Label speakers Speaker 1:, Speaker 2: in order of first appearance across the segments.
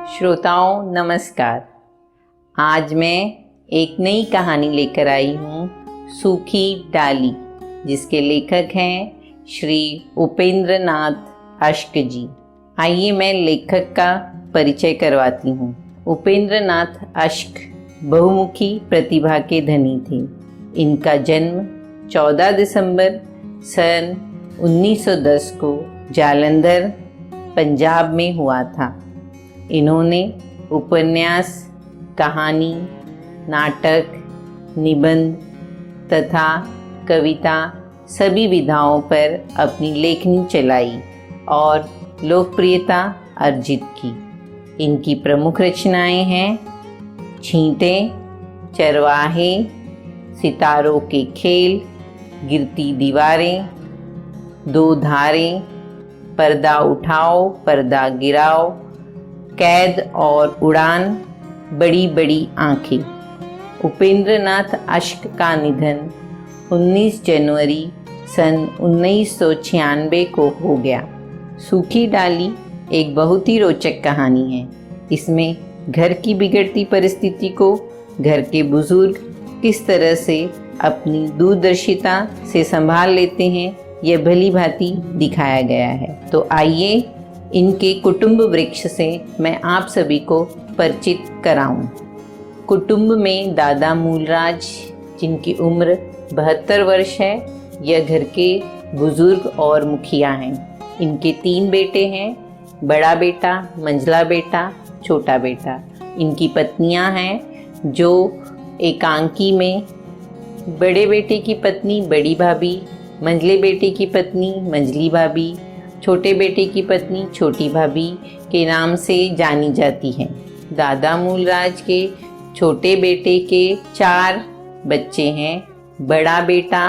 Speaker 1: श्रोताओं नमस्कार। आज मैं एक नई कहानी लेकर आई हूँ, सूखी डाली, जिसके लेखक हैं श्री उपेंद्र नाथ अश्क जी। आइए मैं लेखक का परिचय करवाती हूँ। उपेंद्र नाथ अश्क बहुमुखी प्रतिभा के धनी थे। इनका जन्म 14 दिसंबर सन 1910 को जालंधर, पंजाब में हुआ था। इन्होंने उपन्यास, कहानी, नाटक, निबंध तथा कविता सभी विधाओं पर अपनी लेखनी चलाई और लोकप्रियता अर्जित की। इनकी प्रमुख रचनाएं हैं छींटे, चरवाहे, सितारों के खेल, गिरती दीवारें, दो धारें, पर्दा उठाओ पर्दा गिराओ, कैद और उड़ान, बड़ी बड़ी आंखें। उपेंद्र नाथ अश्क का निधन 19 जनवरी सन 1996 को हो गया। सूखी डाली एक बहुत ही रोचक कहानी है। इसमें घर की बिगड़ती परिस्थिति को घर के बुजुर्ग किस तरह से अपनी दूरदर्शिता से संभाल लेते हैं, यह भली भांति दिखाया गया है। तो आइए इनके कुटुंब वृक्ष से मैं आप सभी को परिचित कराऊं। कुटुंब में दादा मूलराज, जिनकी उम्र 72 वर्ष है, यह घर के बुजुर्ग और मुखिया हैं। इनके 3 बेटे हैं, बड़ा बेटा, मंझला बेटा, छोटा बेटा। इनकी पत्नियां हैं जो एकांकी में बड़े बेटे की पत्नी बड़ी भाभी, मंझले बेटे की पत्नी मंझली भाभी, छोटे बेटे की पत्नी छोटी भाभी के नाम से जानी जाती हैं। दादा मूलराज के छोटे बेटे के 4 बच्चे हैं, बड़ा बेटा,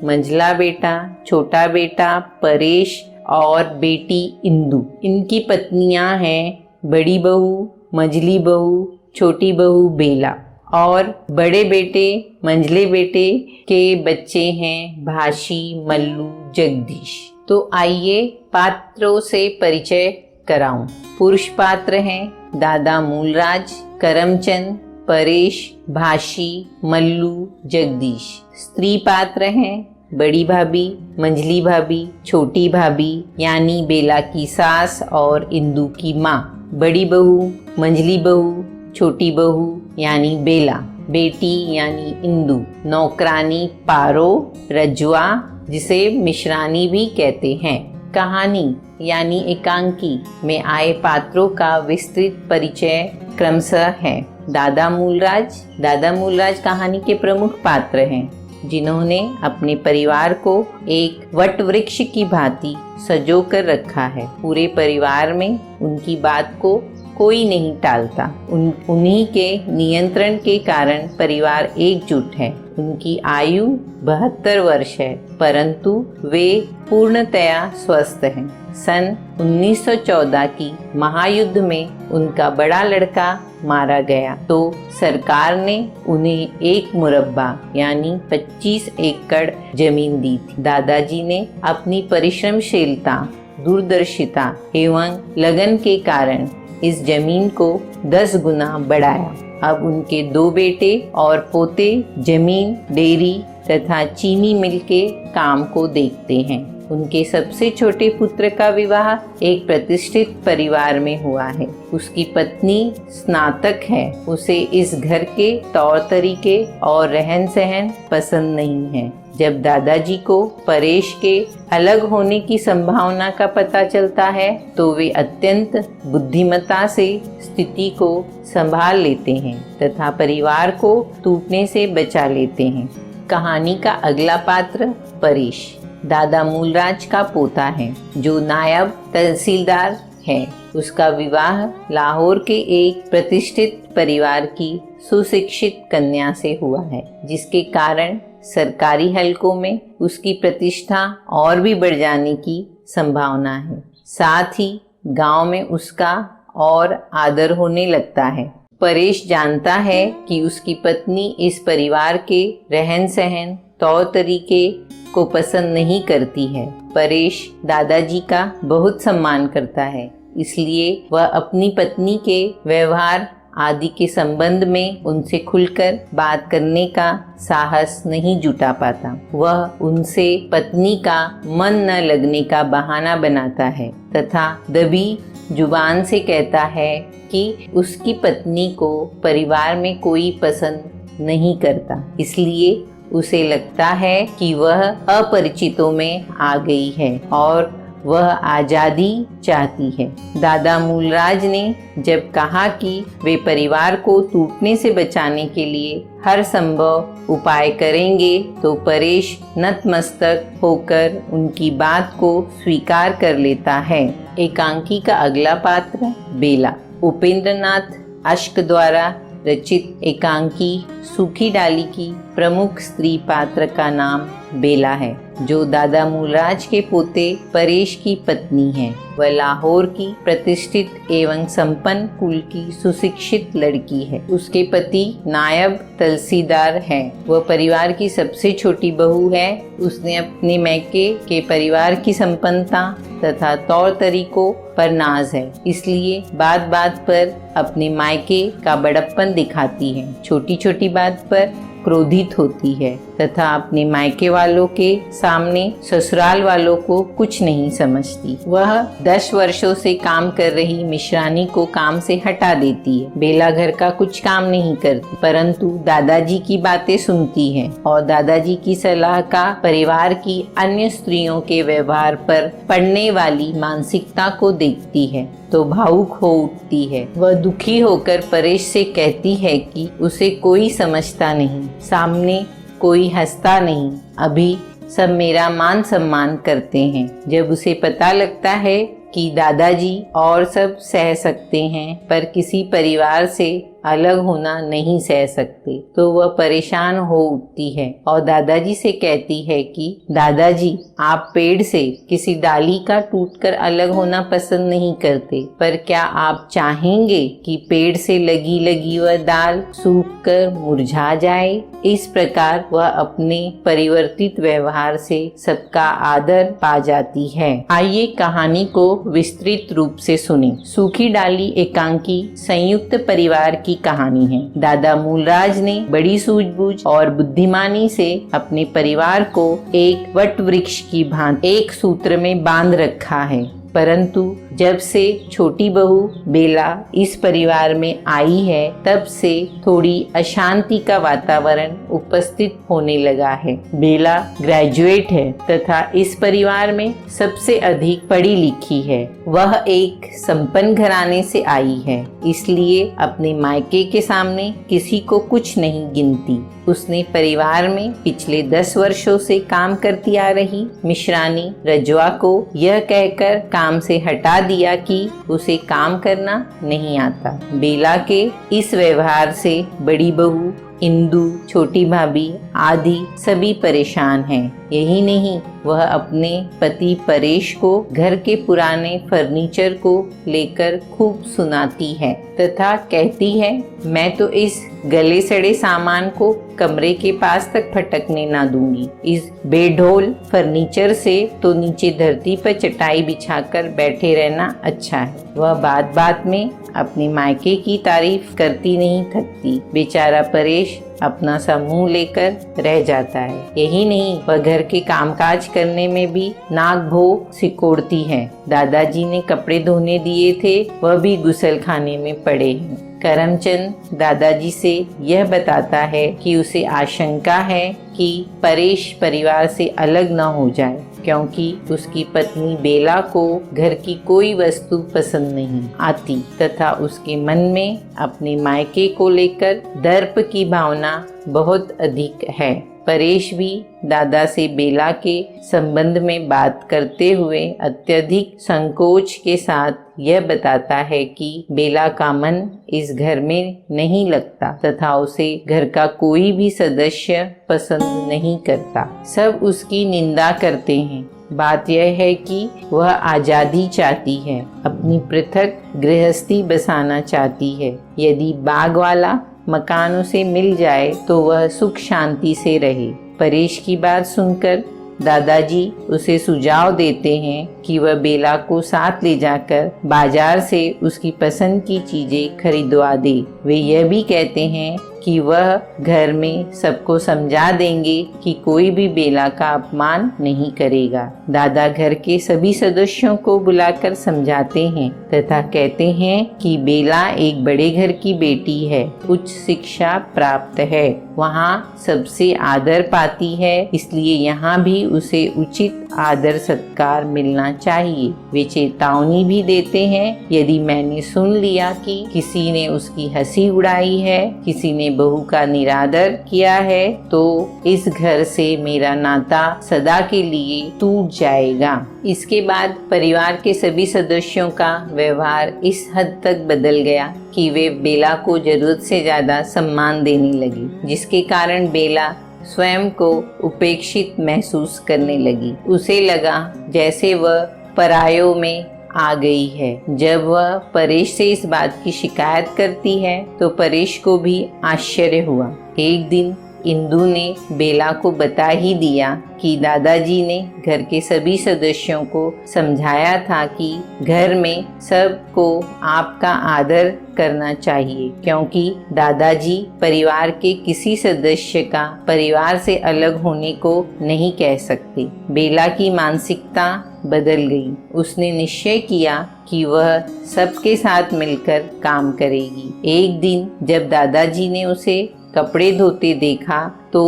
Speaker 1: मंझला बेटा, छोटा बेटा परेश और बेटी इंदु। इनकी पत्नियां हैं बड़ी बहू, मंझली बहू, छोटी बहू बेला, और बड़े बेटे मंझले बेटे के बच्चे हैं भाशी, मल्लू, जगदीश। तो आइए पात्रों से परिचय कराऊं। पुरुष पात्र हैं दादा मूलराज, करमचंद, परेश, भाशी, मल्लू, जगदीश। स्त्री पात्र हैं बड़ी भाभी, मंझली भाभी, छोटी भाभी यानी बेला की सास और इंदु की माँ, बड़ी बहू, मंझली बहू, छोटी बहू यानी बेला, बेटी यानी इंदु, नौकरानी पारो, रजुआ जिसे मिश्रानी भी कहते हैं। कहानी यानी एकांकी में आए पात्रों का विस्तृत परिचय क्रमशः है। दादा मूलराज कहानी के प्रमुख पात्र हैं, जिन्होंने अपने परिवार को एक वट वृक्ष की भांति सजो कर रखा है। पूरे परिवार में उनकी बात को कोई नहीं टालता। उन्हीं के नियंत्रण के कारण परिवार एकजुट है। उनकी आयु 72 वर्ष है, परंतु वे पूर्णतया स्वस्थ हैं। सन 1914 की महायुद्ध में उनका बड़ा लड़का मारा गया तो सरकार ने उन्हें 1 मुरब्बा यानी 25 एकड़ जमीन दी थी। दादाजी ने अपनी परिश्रमशीलता, दूरदर्शिता एवं लगन के कारण इस जमीन को 10 गुना बढ़ाया। अब उनके 2 बेटे और पोते जमीन, डेयरी तथा चीनी मिल के काम को देखते हैं। उनके सबसे छोटे पुत्र का विवाह एक प्रतिष्ठित परिवार में हुआ है। उसकी पत्नी स्नातक है। उसे इस घर के तौर तरीके और रहन सहन पसंद नहीं है। जब दादाजी को परेश के अलग होने की संभावना का पता चलता है तो वे अत्यंत बुद्धिमत्ता से स्थिति को संभाल लेते हैं तथा परिवार को टूटने से बचा लेते हैं। कहानी का अगला पात्र परेश दादा मूलराज का पोता है, जो नायब तहसीलदार है। उसका विवाह लाहौर के एक प्रतिष्ठित परिवार की सुशिक्षित कन्या से हुआ है, जिसके कारण सरकारी हलकों में उसकी प्रतिष्ठा और भी बढ़ जाने की संभावना है। साथ ही गांव में उसका और आदर होने लगता है। परेश जानता है कि उसकी पत्नी इस परिवार के रहन सहन, तौर तरीके को पसंद नहीं करती है। परेश दादाजी का बहुत सम्मान करता है, इसलिए वह अपनी पत्नी के व्यवहार आदि के संबंध में उनसे खुलकर बात करने का साहस नहीं जुटा पाता। वह उनसे पत्नी का मन न लगने का बहाना बनाता है तथा दबी जुबान से कहता है कि उसकी पत्नी को परिवार में कोई पसंद नहीं करता, इसलिए उसे लगता है कि वह अपरिचितों में आ गई है और वह आज़ादी चाहती है। दादा मूलराज ने जब कहा कि वे परिवार को टूटने से बचाने के लिए हर संभव उपाय करेंगे, तो परेश नतमस्तक होकर उनकी बात को स्वीकार कर लेता है। एकांकी का अगला पात्र बेला। उपेंद्रनाथ अश्क द्वारा रचित एकांकी सूखी डाली की प्रमुख स्त्री पात्र का नाम बेला है, जो दादा मूलराज के पोते परेश की पत्नी है। वह लाहौर की प्रतिष्ठित एवं संपन्न कुल की सुशिक्षित लड़की है। उसके पति नायब तहसीलदार है। वह परिवार की सबसे छोटी बहू है। उसने अपने मैके के परिवार की संपन्नता तथा तौर तरीकों पर नाज है, इसलिए बात बात पर अपने मायके का बड़प्पन दिखाती है। छोटी छोटी बात पर क्रोधित होती है तथा अपने मायके वालों के सामने ससुराल वालों को कुछ नहीं समझती। वह 10 वर्षों से काम कर रही मिश्रानी को काम से हटा देती है। बेला घर का कुछ काम नहीं करती, परंतु दादाजी की बातें सुनती है और दादाजी की सलाह का परिवार की अन्य स्त्रियों के व्यवहार पर पड़ने वाली मानसिकता को देखती है तो भावुक हो उठती है। वह दुखी होकर परेश से कहती है कि उसे कोई समझता नहीं, सामने कोई हंसता नहीं, अभी सब मेरा मान सम्मान करते हैं। जब उसे पता लगता है कि दादाजी और सब सह सकते हैं पर किसी परिवार से अलग होना नहीं सह सकते, तो वह परेशान हो उठती है और दादाजी से कहती है कि दादाजी, आप पेड़ से किसी डाली का टूटकर अलग होना पसंद नहीं करते, पर क्या आप चाहेंगे कि पेड़ से लगी लगी वह डाल सूखकर मुरझा जाए? इस प्रकार वह अपने परिवर्तित व्यवहार से सबका आदर पा जाती है। आइए कहानी को विस्तृत रूप से सुनें। सूखी डाली एकांकी संयुक्त परिवार की कहानी है। दादा मूलराज ने बड़ी सूझबूझ और बुद्धिमानी से अपने परिवार को एक वट वृक्ष की भांति एक सूत्र में बांध रखा है, परंतु जब से छोटी बहू बेला इस परिवार में आई है, तब से थोड़ी अशांति का वातावरण उपस्थित होने लगा है। बेला ग्रेजुएट है तथा इस परिवार में सबसे अधिक पढ़ी लिखी है। वह एक संपन्न घराने से आई है, इसलिए अपने मायके के सामने किसी को कुछ नहीं गिनती। उसने परिवार में पिछले 10 वर्षों से काम करती आ रही मिश्रानी रजवा को यह कहकर काम से हटा दिया कि उसे काम करना नहीं आता। बेला के इस व्यवहार से बड़ी बहू, इंदु, छोटी भाभी आदि सभी परेशान हैं। यही नहीं, वह अपने पति परेश को घर के पुराने फर्नीचर को लेकर खूब सुनाती है तथा कहती है, मैं तो इस गले सड़े सामान को कमरे के पास तक फटकने ना दूंगी। इस बेढोल फर्नीचर से तो नीचे धरती पर चटाई बिछाकर बैठे रहना अच्छा है। वह बात बात में अपने मायके की तारीफ करती नहीं थकती। बेचारा परेश अपना सा मुंह लेकर रह जाता है। यही नहीं, वह घर के कामकाज करने में भी नाक भो सिकोड़ती है। दादाजी ने कपड़े धोने दिए थे, वह भी गुसल खाने में पड़े हैं। करमचंद दादाजी से यह बताता है कि उसे आशंका है कि परेश परिवार से अलग न हो जाए, क्योंकि उसकी पत्नी बेला को घर की कोई वस्तु पसंद नहीं आती तथा उसके मन में अपने मायके को लेकर दर्प की भावना बहुत अधिक है। परेश भी दादा से बेला के संबंध में बात करते हुए अत्यधिक संकोच के साथ यह बताता है कि बेला का मन इस घर में नहीं लगता तथा उसे घर का कोई भी सदस्य पसंद नहीं करता। सब उसकी निंदा करते हैं। बात यह है कि वह आज़ादी चाहती है, अपनी पृथक गृहस्थी बसाना चाहती है। यदि बाग वाला मकान उसे मिल जाए तो वह सुख शांति से रहे। परेश की बात सुनकर दादाजी उसे सुझाव देते हैं कि वह बेला को साथ ले जाकर बाजार से उसकी पसंद की चीजें खरीदवा दे। वे यह भी कहते हैं कि वह घर में सबको समझा देंगे कि कोई भी बेला का अपमान नहीं करेगा। दादा घर के सभी सदस्यों को बुलाकर समझाते हैं तथा कहते हैं कि बेला एक बड़े घर की बेटी है, उच्च शिक्षा प्राप्त है, वहाँ सबसे आदर पाती है, इसलिए यहाँ भी उसे उचित आदर सत्कार मिलना चाहिए। वे चेतावनी भी देते हैं, यदि मैंने सुन लिया कि किसी ने उसकी हंसी उड़ाई है, किसी ने बहू का निरादर किया है, तो इस घर से मेरा नाता सदा के लिए टूट जाएगा। इसके बाद परिवार के सभी सदस्यों का व्यवहार इस हद तक बदल गया कि वे बेला को जरूरत से ज्यादा सम्मान देने लगी, जिसके कारण बेला स्वयं को उपेक्षित महसूस करने लगी। उसे लगा जैसे वह परायों में आ गई है। जब वह परेश से इस बात की शिकायत करती है तो परेश को भी आश्चर्य हुआ। एक दिन इंदु ने बेला को बता ही दिया कि दादाजी ने घर के सभी सदस्यों को समझाया था कि घर में सबको आपका आदर करना चाहिए, क्योंकि दादाजी परिवार के किसी सदस्य का परिवार से अलग होने को नहीं कह सकते। बेला की मानसिकता बदल गई। उसने निश्चय किया कि वह सबके साथ मिलकर काम करेगी। एक दिन जब दादाजी ने उसे कपड़े धोते देखा तो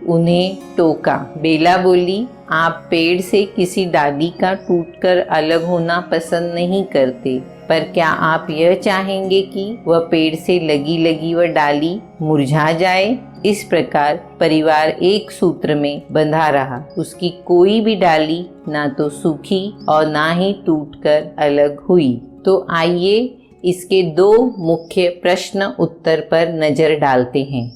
Speaker 1: उन्हें टोका। बेला बोली, आप पेड़ से किसी डाली का टूटकर अलग होना पसंद नहीं करते, पर क्या आप यह चाहेंगे कि वह पेड़ से लगी लगी वह डाली मुरझा जाए? इस प्रकार परिवार एक सूत्र में बंधा रहा। उसकी कोई भी डाली ना तो सूखी और ना ही टूटकर अलग हुई। तो आइए इसके दो मुख्य प्रश्न उत्तर पर नजर डालते हैं।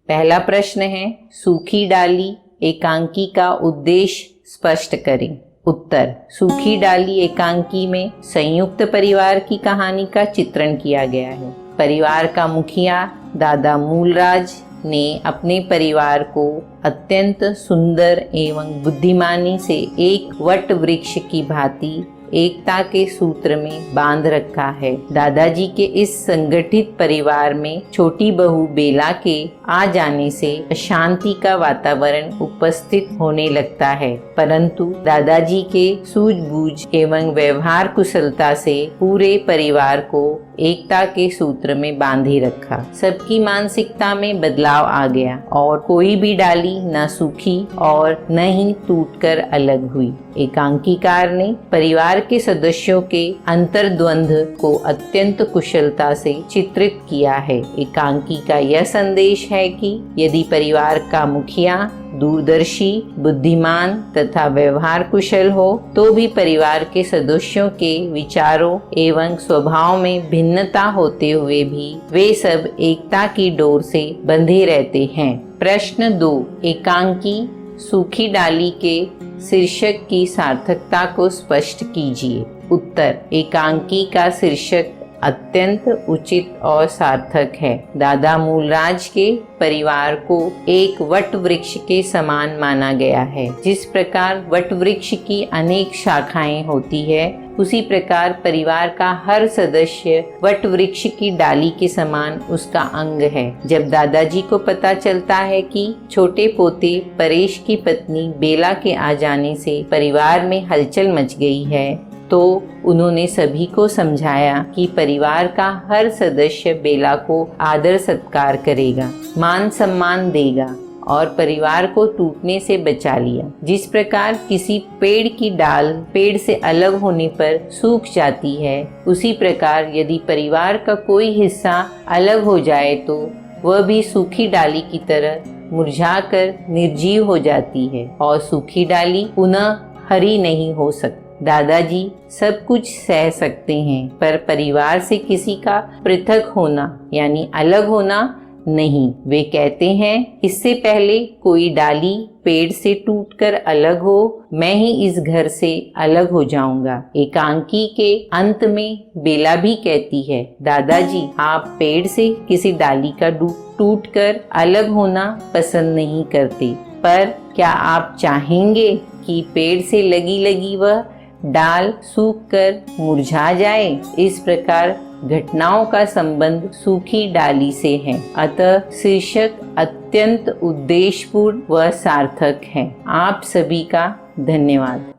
Speaker 1: पहला प्रश्न है, सूखी डाली एकांकी का उद्देश्य स्पष्ट करें। उत्तर, सूखी डाली एकांकी में संयुक्त परिवार की कहानी का चित्रण किया गया है। परिवार का मुखिया दादा मूलराज ने अपने परिवार को अत्यंत सुंदर एवं बुद्धिमानी से एक वट वृक्ष की भांति एकता के सूत्र में बांध रखा है। दादाजी के इस संगठित परिवार में छोटी बहू बेला के आ जाने से अशांति का वातावरण उपस्थित होने लगता है, परंतु दादाजी के सूझबूझ एवं व्यवहार कुशलता से पूरे परिवार को एकता के सूत्र में बांधे रखा। सबकी मानसिकता में बदलाव आ गया और कोई भी डाली न सूखी और न ही टूटकर अलग हुई। एकांकीकार ने परिवार के सदस्यों के अंतर्द्वंद्व को अत्यंत कुशलता से चित्रित किया है। एकांकी का यह संदेश है कि यदि परिवार का मुखिया दूरदर्शी, बुद्धिमान तथा व्यवहार कुशल हो तो भी परिवार के सदस्यों के विचारों एवं स्वभाव में भिन्नता होते हुए भी वे सब एकता की डोर से बंधे रहते हैं। प्रश्न 2, एकांकी सूखी डाली के शीर्षक की सार्थकता को स्पष्ट कीजिए। उत्तर, एकांकी का शीर्षक अत्यंत उचित और सार्थक है। दादा मूलराज के परिवार को एक वट वृक्ष के समान माना गया है। जिस प्रकार वट वृक्ष की अनेक शाखाएं होती है, उसी प्रकार परिवार का हर सदस्य वट वृक्ष की डाली के समान उसका अंग है। जब दादाजी को पता चलता है कि छोटे पोते परेश की पत्नी बेला के आ जाने से परिवार में हलचल मच गई है, तो उन्होंने सभी को समझाया कि परिवार का हर सदस्य बेला को आदर सत्कार करेगा, मान सम्मान देगा और परिवार को टूटने से बचा लिया। जिस प्रकार किसी पेड़ की डाल पेड़ से अलग होने पर सूख जाती है, उसी प्रकार यदि परिवार का कोई हिस्सा अलग हो जाए तो वह भी सूखी डाली की तरह मुरझाकर निर्जीव हो जाती है और सूखी डाली पुनः हरी नहीं हो सकती। दादाजी सब कुछ सह सकते हैं, पर परिवार से किसी का पृथक होना यानी अलग होना नहीं। वे कहते हैं, इससे पहले कोई डाली पेड़ से टूटकर अलग हो, मैं ही इस घर से अलग हो जाऊंगा। एकांकी के अंत में बेला भी कहती है, दादाजी आप पेड़ से किसी डाली का टूटकर अलग होना पसंद नहीं करते, पर क्या आप चाहेंगे कि पेड़ से लगी लगी वह डाल सूखकर मुरझा जाए? इस प्रकार घटनाओं का संबंध सूखी डाली से है। अतः शीर्षक अत्यंत उद्देश्यपूर्ण व सार्थक है। आप सभी का धन्यवाद।